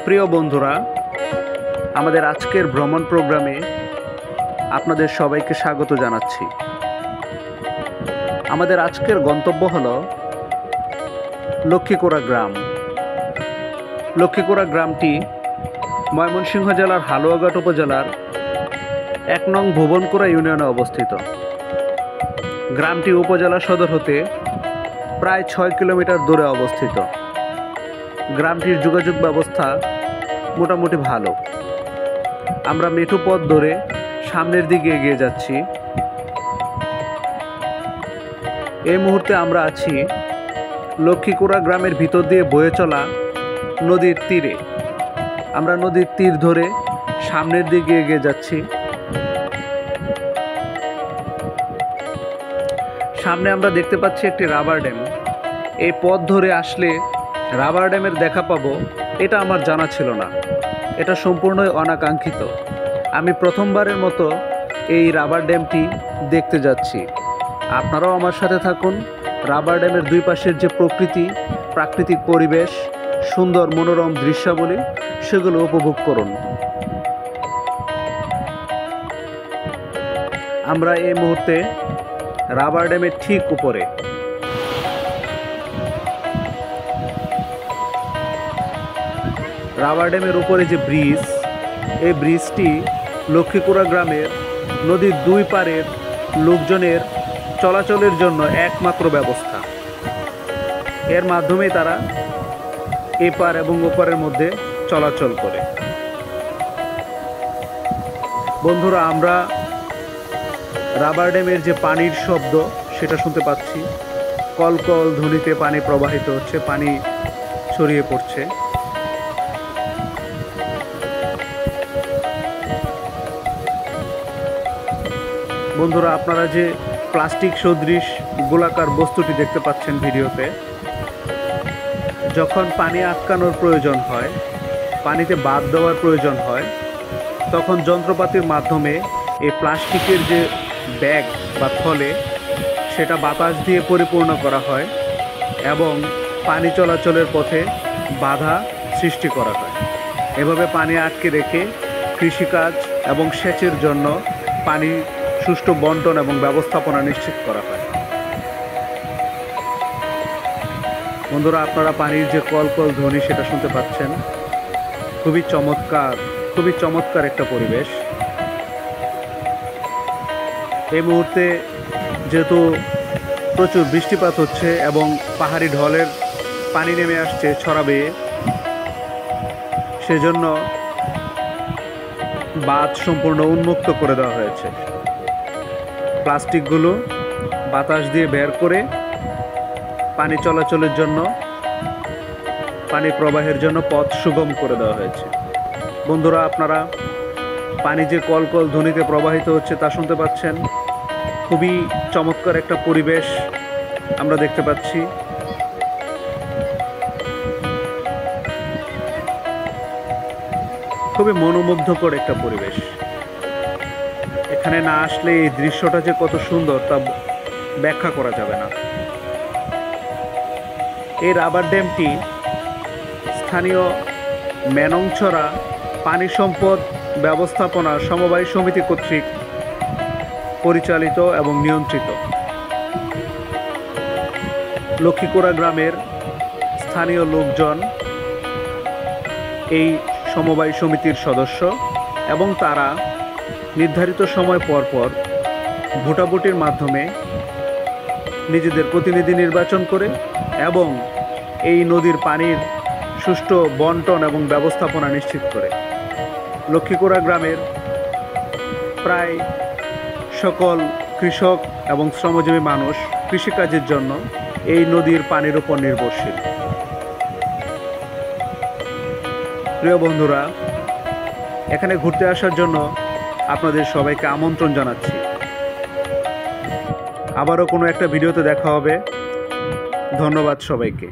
প্রিয় বন্ধুরা, আমাদের আজকের ভ্রমণ প্রোগ্রামে আপনাদের সবাইকে স্বাগত জানাচ্ছি। আমাদের আজকের গন্তব্য হলো লক্ষ্মীকোড়া গ্রাম। লক্ষ্মীকোড়া গ্রামটি ময়মনসিংহ জেলার হালুয়াঘাট উপজেলার ১ নং ভুবনকুড়া ইউনিয়নে অবস্থিত। গ্রামটি উপজেলা সদর হতে প্রায় ৬ কিলোমিটার দূরে অবস্থিত। গ্রামটির যোগাযোগ ব্যবস্থা মোটামুটি ভালো। আমরা মেঠো পথ ধরে সামনের দিকে এগিয়ে যাচ্ছি। এই মুহূর্তে আমরা আছি লক্ষ্মীকোড়া গ্রামের ভিতর দিয়ে বয়ে চলা নদীর তীরে। আমরা নদীর তীর ধরে সামনের দিকে এগিয়ে যাচ্ছি। সামনে আমরা দেখতে পাচ্ছি একটি রাবার ড্যাম। এই পথ ধরে আসলে রাবার ড্যামের দেখা পাবো, এটা আমার জানা ছিল না। এটা সম্পূর্ণই অনাকাঙ্ক্ষিত। আমি প্রথমবারের মতো এই রাবার ড্যামটি দেখতে যাচ্ছি। আপনারাও আমার সাথে থাকুন। রাবার ড্যামের দুই পাশের যে প্রাকৃতিক পরিবেশ, সুন্দর মনোরম দৃশ্যাবলী, সেগুলো উপভোগ করুন। আমরা এই মুহূর্তে রাবার ড্যামের ঠিক উপরে। রাবার ড্যামের উপরে যে ব্রিজ, এই ব্রিজটি লক্ষ্মীকোড়া গ্রামের নদীর দুই পারের লোকজনের চলাচলের জন্য একমাত্র ব্যবস্থা। এর মাধ্যমেই তারা এপার এবং ওপারের মধ্যে চলাচল করে। বন্ধুরা, আমরা রাবার ড্যামের যে পানির শব্দ সেটা শুনতে পাচ্ছি। কলকল ধ্বনিতে পানি প্রবাহিত হচ্ছে, পানি ছড়িয়ে পড়ছে। বন্ধুরা, আপনারা যে প্লাস্টিক সদৃশ গোলাকার বস্তুটি দেখতে পাচ্ছেন ভিডিওতে, যখন পানি আটকানোর প্রয়োজন হয়, পানিতে বাদ দেওয়ার প্রয়োজন হয়, তখন যন্ত্রপাতির মাধ্যমে এই প্লাস্টিকের যে ব্যাগ বা থলে, সেটা বাতাস দিয়ে পরিপূর্ণ করা হয় এবং পানি চলাচলের পথে বাধা সৃষ্টি করা হয়। এভাবে পানি আটকে রেখে কৃষিকাজ এবং সেচের জন্য পানি সুষ্ঠু বন্টন এবং ব্যবস্থাপনা নিশ্চিত করা হয়। বন্ধুরা, আপনারা পানির যে কলকল ধ্বনি সেটা শুনতে পাচ্ছেন। খুবই চমৎকার একটা পরিবেশ। এই মুহূর্তে যেহেতু প্রচুর বৃষ্টিপাত হচ্ছে এবং পাহাড়ি ঢলের পানি নেমে আসছে ছড়া বেয়ে, সেজন্য বাঁধ সম্পূর্ণ উন্মুক্ত করে দেওয়া হয়েছে। প্লাস্টিকগুলো বাতাস দিয়ে বের করে পানি চলাচলের জন্য, পানি প্রবাহের জন্য পথ সুগম করে দেওয়া হয়েছে। বন্ধুরা, আপনারা পানি যে কলকল ধ্বনিতে প্রবাহিত হচ্ছে তা শুনতে পাচ্ছেন। খুবই চমৎকার একটা পরিবেশ আমরা দেখতে পাচ্ছি। খুবই মনোমুগ্ধকর একটা পরিবেশ। এখানে না আসলে এই দৃশ্যটা যে কত সুন্দর তা ব্যাখ্যা করা যাবে না। এই রাবার ড্যামটি স্থানীয় মেনংছড়া পানি সম্পদ ব্যবস্থাপনা সমবায় সমিতি কর্তৃক পরিচালিত এবং নিয়ন্ত্রিত। লক্ষ্মীকোড়া গ্রামের স্থানীয় লোকজন এই সমবায় সমিতির সদস্য এবং তারা নির্ধারিত সময় পর পর ভোটাভুটির মাধ্যমে নিজেদের প্রতিনিধি নির্বাচন করে এবং এই নদীর পানির সুষ্ঠু বন্টন এবং ব্যবস্থাপনা নিশ্চিত করে। লক্ষ্মীকোড়া গ্রামের প্রায় সকল কৃষক এবং শ্রমজীবী মানুষ কৃষিকাজের জন্য এই নদীর পানির উপর নির্ভরশীল। প্রিয় বন্ধুরা, এখানে ঘুরতে আসার জন্য আপনাদের সবাইকে আমন্ত্রণ জানাচ্ছি। আবারও কোনো একটা ভিডিওতে দেখা হবে। ধন্যবাদ সবাইকে।